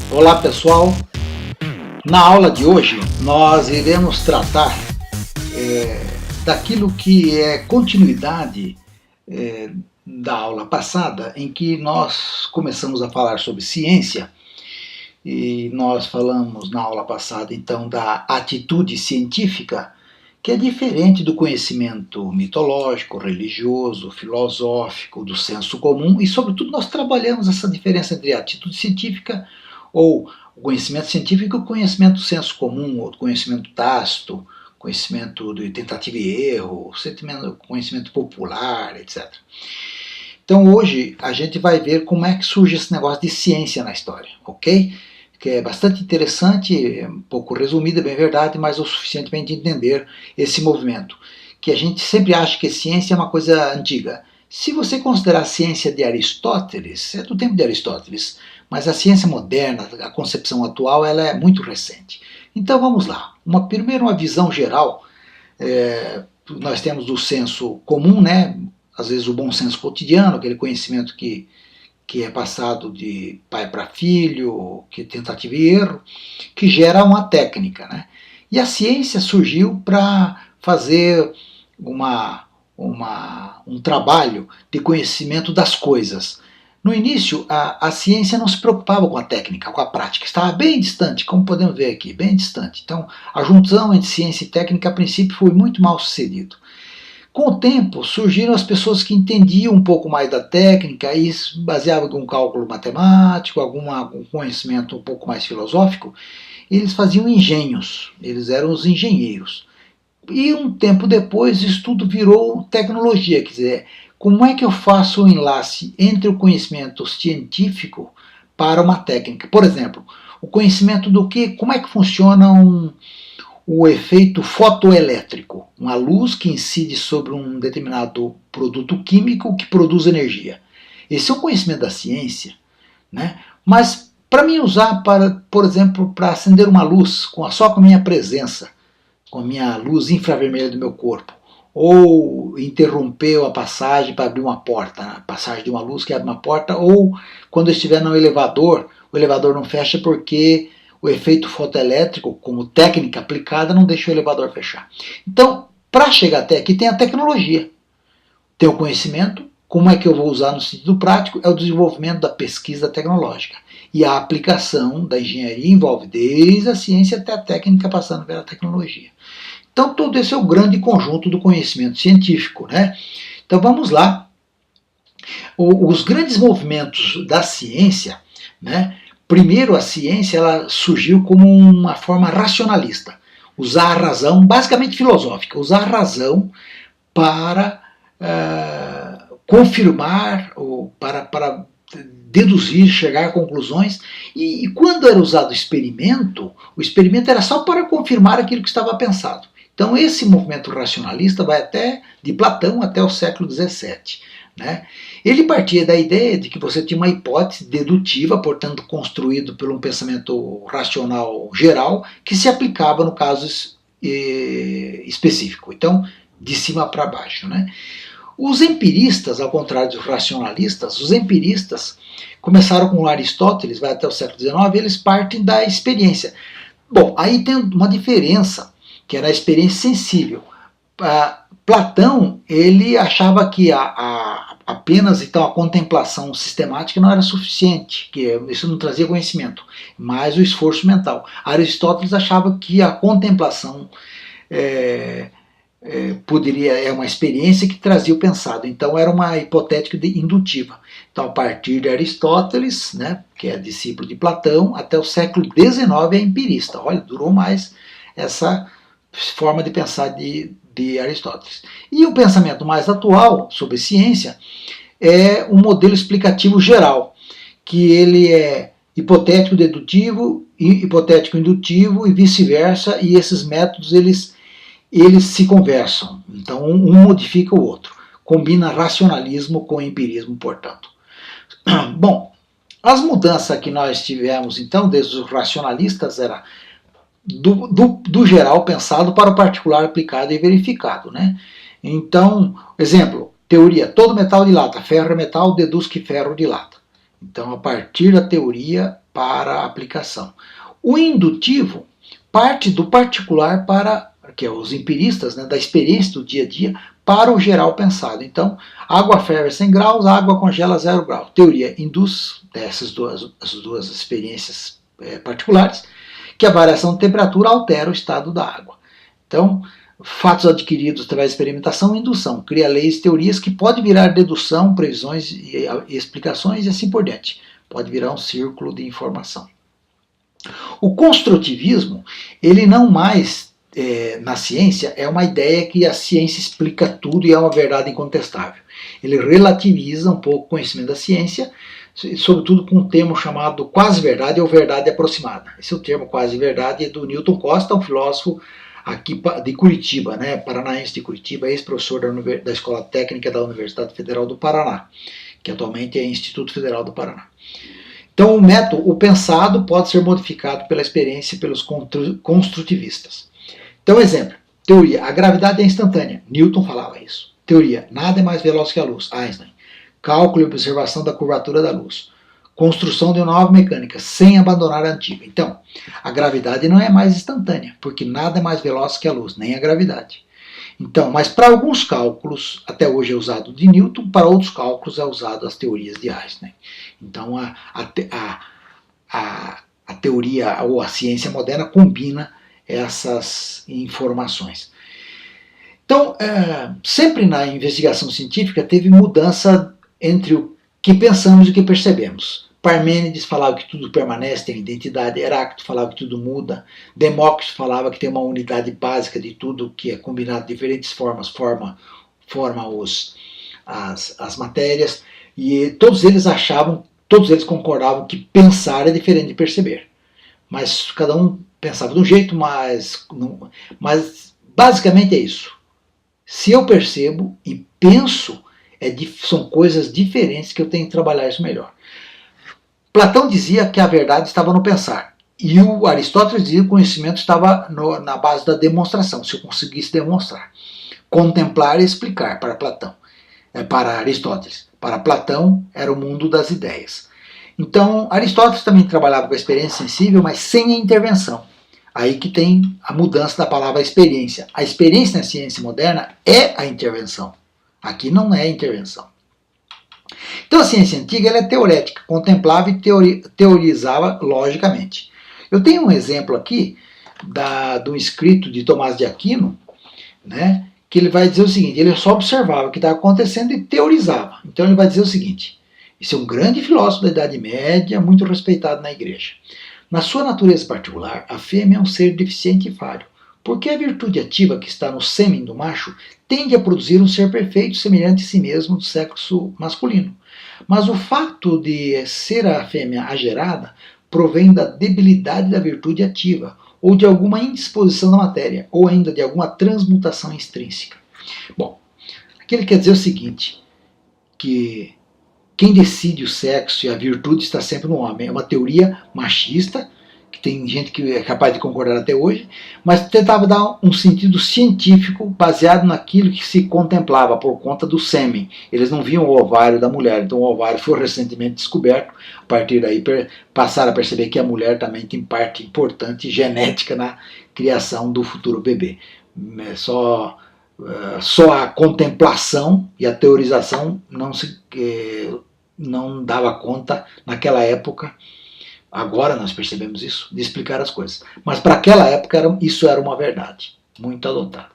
Olá pessoal, na aula de hoje nós iremos tratar daquilo que é continuidade da aula passada, em que nós começamos a falar sobre ciência e nós falamos na aula passada então da atitude científica, que é diferente do conhecimento mitológico, religioso, filosófico, do senso comum, e sobretudo nós trabalhamos essa diferença entre a atitude científica ou o conhecimento científico e o conhecimento do senso comum, ou do conhecimento tácito, conhecimento de tentativa e erro, conhecimento popular, etc. Então hoje a gente vai ver como é que surge esse negócio de ciência na história, ok? Que é bastante interessante, um pouco resumido, é bem verdade, mas o suficiente para a gente entender esse movimento. Que a gente sempre acha que ciência é uma coisa antiga. Se você considerar a ciência de Aristóteles, é do tempo de Aristóteles, mas a ciência moderna, a concepção atual, ela é muito recente. Então vamos lá. Primeiro uma visão geral. Nós temos do senso comum, né? Às vezes o bom senso cotidiano, aquele conhecimento que é passado de pai para filho, que é tentativa e erro, que gera uma técnica, né? E a ciência surgiu para fazer um trabalho de conhecimento das coisas. No início, a ciência não se preocupava com a técnica, com a prática, estava bem distante, como podemos ver aqui, bem distante. Então, a junção entre ciência e técnica, a princípio, foi muito mal sucedido. Com o tempo, surgiram as pessoas que entendiam um pouco mais da técnica e se baseavam em um cálculo matemático, algum conhecimento um pouco mais filosófico. Eles faziam engenhos, eles eram os engenheiros. E um tempo depois, isso tudo virou tecnologia, quer dizer, como é que eu faço o enlace entre o conhecimento científico para uma técnica? Por exemplo, o conhecimento do como é que funciona o efeito fotoelétrico, uma luz que incide sobre um determinado produto químico que produz energia. Esse é um conhecimento da ciência, né? Mas para mim usar, por exemplo, para acender uma luz só com a minha presença, com a minha luz infravermelha do meu corpo, ou interromper a passagem para abrir uma porta, a passagem de uma luz que abre uma porta, ou quando eu estiver no elevador, o elevador não fecha porque o efeito fotoelétrico, como técnica aplicada, não deixa o elevador fechar. Então, para chegar até aqui, tem a tecnologia, tem o conhecimento. Como é que eu vou usar no sentido prático? É o desenvolvimento da pesquisa tecnológica. E a aplicação da engenharia envolve desde a ciência até a técnica, passando pela tecnologia. Então, todo esse é o grande conjunto do conhecimento científico, né? Então, vamos lá. Os grandes movimentos da ciência, né? Primeiro, a ciência ela surgiu como uma forma racionalista. Usar a razão, basicamente filosófica, usar a razão para confirmar, ou para deduzir, chegar a conclusões. E quando era usado o experimento era só para confirmar aquilo que estava pensado. Então esse movimento racionalista vai de Platão até o século XVII. Né? Ele partia da ideia de que você tinha uma hipótese dedutiva, portanto construído por um pensamento racional geral, que se aplicava no caso específico. Então, de cima para baixo. Né? Os empiristas, ao contrário dos racionalistas, os empiristas começaram com Aristóteles, vai até o século XIX, eles partem da experiência. Bom, aí tem uma diferença, que era a experiência sensível. Platão, ele achava que apenas então a contemplação sistemática não era suficiente, que isso não trazia conhecimento, mas o esforço mental. Aristóteles achava que a contemplação é uma experiência que trazia o pensado, então era uma hipotética indutiva. Então, a partir de Aristóteles, né, que é discípulo de Platão, até o século XIX é empirista. Olha, durou mais essa forma de pensar de Aristóteles. E o pensamento mais atual sobre ciência é um modelo explicativo geral, que ele é hipotético dedutivo, hipotético indutivo e vice-versa, e esses métodos eles se conversam. Então um modifica o outro. Combina racionalismo com empirismo, portanto. Bom, as mudanças que nós tivemos então, desde os racionalistas, era do geral pensado para o particular aplicado e verificado. Né? Então, exemplo, teoria, todo metal dilata, ferro é metal, deduz que ferro dilata. Então, a partir da teoria para a aplicação. O indutivo parte do particular para, que é os empiristas, né, da experiência do dia a dia, para o geral pensado. Então, água ferve 100 graus, água congela 0 graus. Teoria induz essas duas experiências particulares, que a variação de temperatura altera o estado da água. Então, fatos adquiridos através de experimentação e indução, cria leis e teorias que pode virar dedução, previsões e explicações e assim por diante. Pode virar um círculo de informação. O construtivismo, ele não mais, na ciência, é uma ideia que a ciência explica tudo e é uma verdade incontestável. Ele relativiza um pouco o conhecimento da ciência, sobretudo com um termo chamado quase-verdade ou verdade aproximada. Esse é o termo quase-verdade, é do Newton Costa, um filósofo aqui de Curitiba, né, paranaense de Curitiba, ex-professor da Escola Técnica da Universidade Federal do Paraná, que atualmente é Instituto Federal do Paraná. Então, o método, o pensado, pode ser modificado pela experiência e pelos construtivistas. Então, exemplo, teoria, a gravidade é instantânea, Newton falava isso. Teoria, nada é mais veloz que a luz, Einstein. Cálculo e observação da curvatura da luz. Construção de uma nova mecânica, sem abandonar a antiga. Então, a gravidade não é mais instantânea, porque nada é mais veloz que a luz, nem a gravidade. Então, mas para alguns cálculos, até hoje é usado de Newton, para outros cálculos é usado as teorias de Einstein. Então, a teoria ou a ciência moderna combina essas informações. Então, sempre na investigação científica teve mudança entre o que pensamos e o que percebemos. Parmênides falava que tudo permanece, tem identidade. Heráclito falava que tudo muda. Demócrito falava que tem uma unidade básica de tudo que é combinado de diferentes formas, forma as matérias. E todos eles concordavam que pensar é diferente de perceber. Mas cada um pensava de um jeito, mas basicamente é isso. Se eu percebo e penso, são coisas diferentes que eu tenho que trabalhar isso melhor. Platão dizia que a verdade estava no pensar. E o Aristóteles dizia que o conhecimento estava na base da demonstração, se eu conseguisse demonstrar. Contemplar e explicar para Platão. Para Aristóteles. Para Platão era o mundo das ideias. Então, Aristóteles também trabalhava com a experiência sensível, mas sem a intervenção. Aí que tem a mudança da palavra experiência. A experiência na ciência moderna é a intervenção. Aqui não é intervenção. Então a ciência antiga ela é teorética, contemplava e teorizava logicamente. Eu tenho um exemplo aqui de um escrito de Tomás de Aquino, né, que ele vai dizer o seguinte, ele só observava o que estava acontecendo e teorizava. Então ele vai dizer o seguinte, esse é um grande filósofo da Idade Média, muito respeitado na igreja. Na sua natureza particular, a fêmea é um ser deficiente e falho, porque a virtude ativa que está no sêmen do macho tende a produzir um ser perfeito, semelhante a si mesmo do sexo masculino. Mas o fato de ser a fêmea a gerada provém da debilidade da virtude ativa, ou de alguma indisposição da matéria, ou ainda de alguma transmutação extrínseca. Bom, aqui ele quer dizer o seguinte, que quem decide o sexo e a virtude está sempre no homem. É uma teoria machista, que tem gente que é capaz de concordar até hoje, mas tentava dar um sentido científico baseado naquilo que se contemplava por conta do sêmen. Eles não viam o ovário da mulher, então o ovário foi recentemente descoberto. A partir daí passaram a perceber que a mulher também tem parte importante genética na criação do futuro bebê. Só a contemplação e a teorização não dava conta naquela época. Agora nós percebemos isso, de explicar as coisas. Mas para aquela época isso era uma verdade, muito adotada.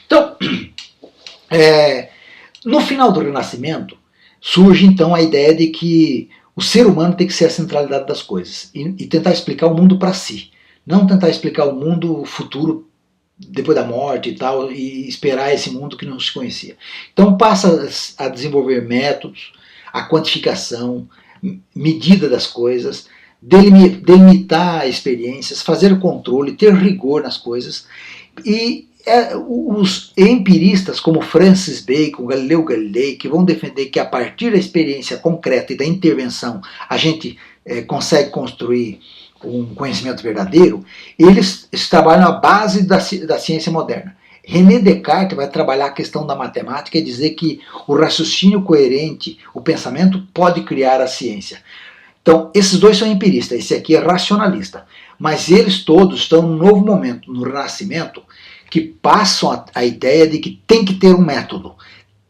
Então, no final do Renascimento, surge então a ideia de que o ser humano tem que ser a centralidade das coisas e tentar explicar o mundo para si. Não tentar explicar o mundo futuro depois da morte e tal, e esperar esse mundo que não se conhecia. Então passa a desenvolver métodos, a quantificação, medida das coisas, delimitar experiências, fazer o controle, ter rigor nas coisas. E os empiristas como Francis Bacon, Galileu Galilei, que vão defender que a partir da experiência concreta e da intervenção a gente consegue construir um conhecimento verdadeiro, eles trabalham à base da ciência moderna. René Descartes vai trabalhar a questão da matemática e dizer que o raciocínio coerente, o pensamento, pode criar a ciência. Então, esses dois são empiristas, esse aqui é racionalista. Mas eles todos estão num novo momento, no Renascimento, que passam a ideia de que tem que ter um método,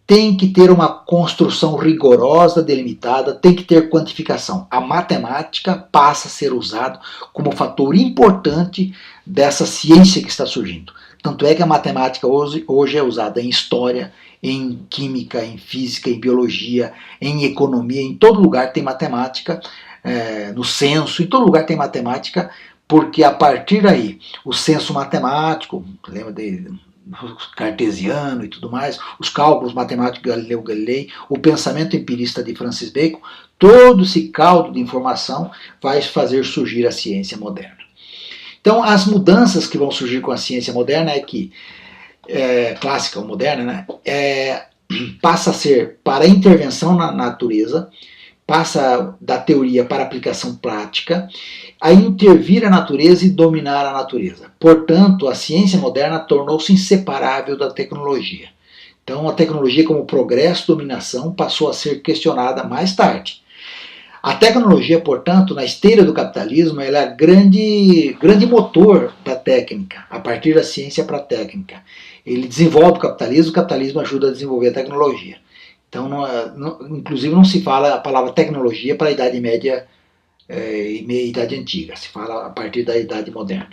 tem que ter uma construção rigorosa, delimitada, tem que ter quantificação. A matemática passa a ser usada como fator importante dessa ciência que está surgindo. Tanto é que a matemática hoje é usada em história, em química, em física, em biologia, em economia, em todo lugar tem matemática, no censo, em todo lugar tem matemática, porque a partir daí, o censo matemático, lembra de cartesiano e tudo mais, os cálculos matemáticos de Galileu Galilei, o pensamento empirista de Francis Bacon, todo esse caldo de informação vai fazer surgir a ciência moderna. Então, as mudanças que vão surgir com a ciência moderna é que, clássica ou moderna, né, passa a ser para intervenção na natureza, passa da teoria para aplicação prática, a intervir a natureza e dominar a natureza. Portanto, a ciência moderna tornou-se inseparável da tecnologia. Então, a tecnologia como progresso e dominação passou a ser questionada mais tarde. A tecnologia, portanto, na esteira do capitalismo, ela é grande motor da técnica, a partir da ciência para a técnica. Ele desenvolve o capitalismo ajuda a desenvolver a tecnologia. Então, inclusive, não se fala a palavra tecnologia para a Idade Média e Idade Antiga, se fala a partir da Idade Moderna.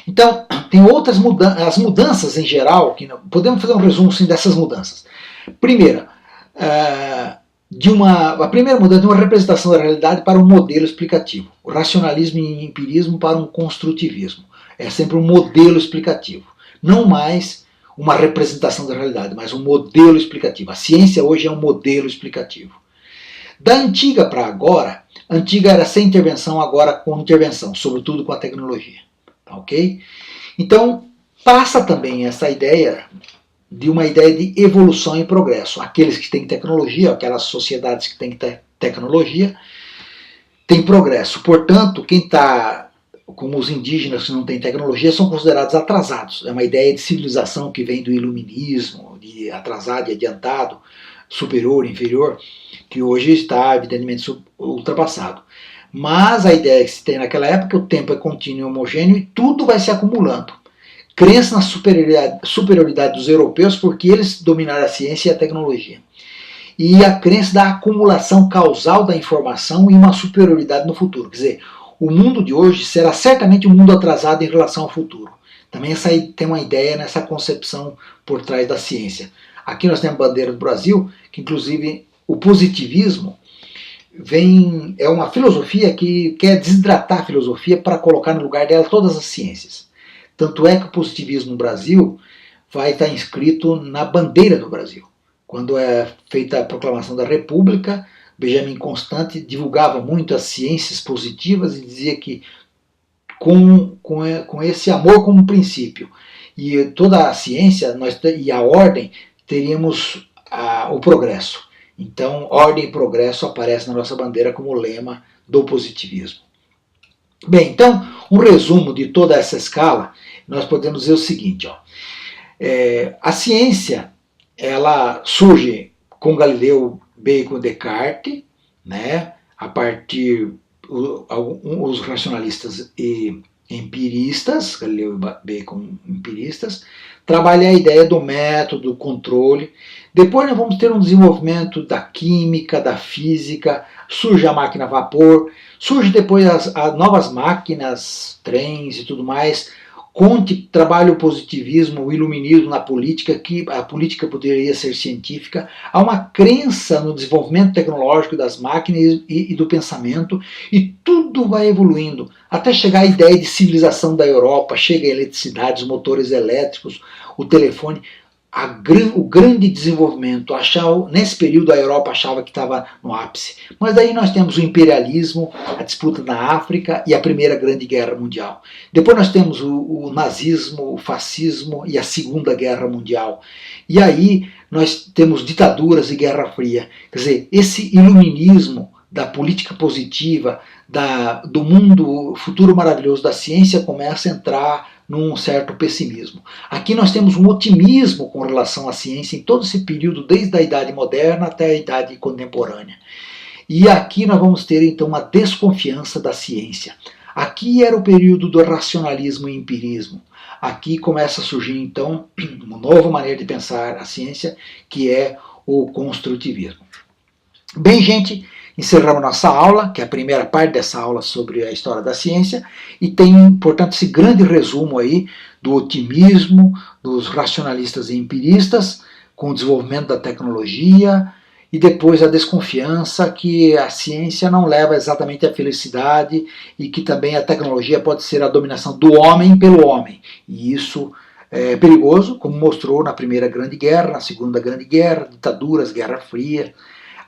Então, tem outras mudanças, as mudanças em geral, que podemos fazer um resumo sim, dessas mudanças. Primeira, a primeira mudança de uma representação da realidade para um modelo explicativo. O racionalismo e empirismo para um construtivismo. É sempre um modelo explicativo. Não mais uma representação da realidade, mas um modelo explicativo. A ciência hoje é um modelo explicativo. Da antiga para agora, antiga era sem intervenção, agora com intervenção, sobretudo com a tecnologia. Ok? Então, passa também essa ideia de uma ideia de evolução e progresso. Aqueles que têm tecnologia, aquelas sociedades que têm tecnologia, têm progresso. Portanto, quem está, como os indígenas que não têm tecnologia, são considerados atrasados. É uma ideia de civilização que vem do iluminismo, de atrasado e adiantado, superior, inferior, que hoje está evidentemente ultrapassado. Mas a ideia que se tem naquela época, o tempo é contínuo e homogêneo e tudo vai se acumulando. Crença na superioridade dos europeus porque eles dominaram a ciência e a tecnologia. E a crença da acumulação causal da informação e uma superioridade no futuro. Quer dizer, o mundo de hoje será certamente um mundo atrasado em relação ao futuro. Também tem uma ideia nessa concepção por trás da ciência. Aqui nós temos a bandeira do Brasil, que inclusive o positivismo é uma filosofia que quer desidratar a filosofia para colocar no lugar dela todas as ciências. Tanto é que o positivismo no Brasil vai estar inscrito na bandeira do Brasil. Quando é feita a proclamação da República, Benjamin Constant divulgava muito as ciências positivas e dizia que com esse amor como princípio e toda a ciência e a ordem, teríamos o progresso. Então, ordem e progresso aparece na nossa bandeira como lema do positivismo. Bem, então, um resumo de toda essa escala, nós podemos dizer o seguinte, a ciência, ela surge com Galileu, Bacon, Descartes, né, a partir os racionalistas e empiristas, Galileu e Bacon empiristas, trabalha a ideia do método, do controle. Depois nós vamos ter um desenvolvimento da química, da física, surge a máquina a vapor, surge depois as novas máquinas, trens e tudo mais. Comte trabalha o positivismo, o iluminismo na política, que a política poderia ser científica. Há uma crença no desenvolvimento tecnológico das máquinas e do pensamento, e tudo vai evoluindo, até chegar à ideia de civilização da Europa, chega a eletricidade, os motores elétricos, o telefone. O grande desenvolvimento, nesse período a Europa achava que estava no ápice. Mas daí nós temos o imperialismo, a disputa na África e a Primeira Grande Guerra Mundial. Depois nós temos o nazismo, o fascismo e a Segunda Guerra Mundial. E aí nós temos ditaduras e Guerra Fria. Quer dizer, esse iluminismo da política positiva, do mundo futuro maravilhoso da ciência começa a entrar num certo pessimismo. Aqui nós temos um otimismo com relação à ciência em todo esse período, desde a Idade Moderna até a Idade Contemporânea. E aqui nós vamos ter então uma desconfiança da ciência. Aqui era o período do racionalismo e empirismo. Aqui começa a surgir então uma nova maneira de pensar a ciência, que é o construtivismo. Bem, gente, encerramos nossa aula, que é a primeira parte dessa aula sobre a história da ciência, e tem, portanto, esse grande resumo aí do otimismo dos racionalistas e empiristas, com o desenvolvimento da tecnologia, e depois a desconfiança que a ciência não leva exatamente à felicidade e que também a tecnologia pode ser a dominação do homem pelo homem. E isso é perigoso, como mostrou na Primeira Grande Guerra, na Segunda Grande Guerra, ditaduras, Guerra Fria.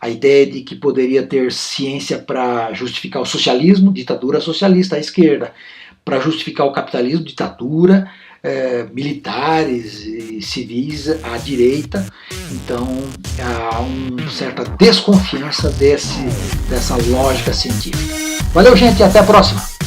A ideia de que poderia ter ciência para justificar o socialismo, ditadura socialista à esquerda, para justificar o capitalismo, ditadura, militares e civis à direita. Então há uma certa desconfiança dessa lógica científica. Valeu, gente, até a próxima!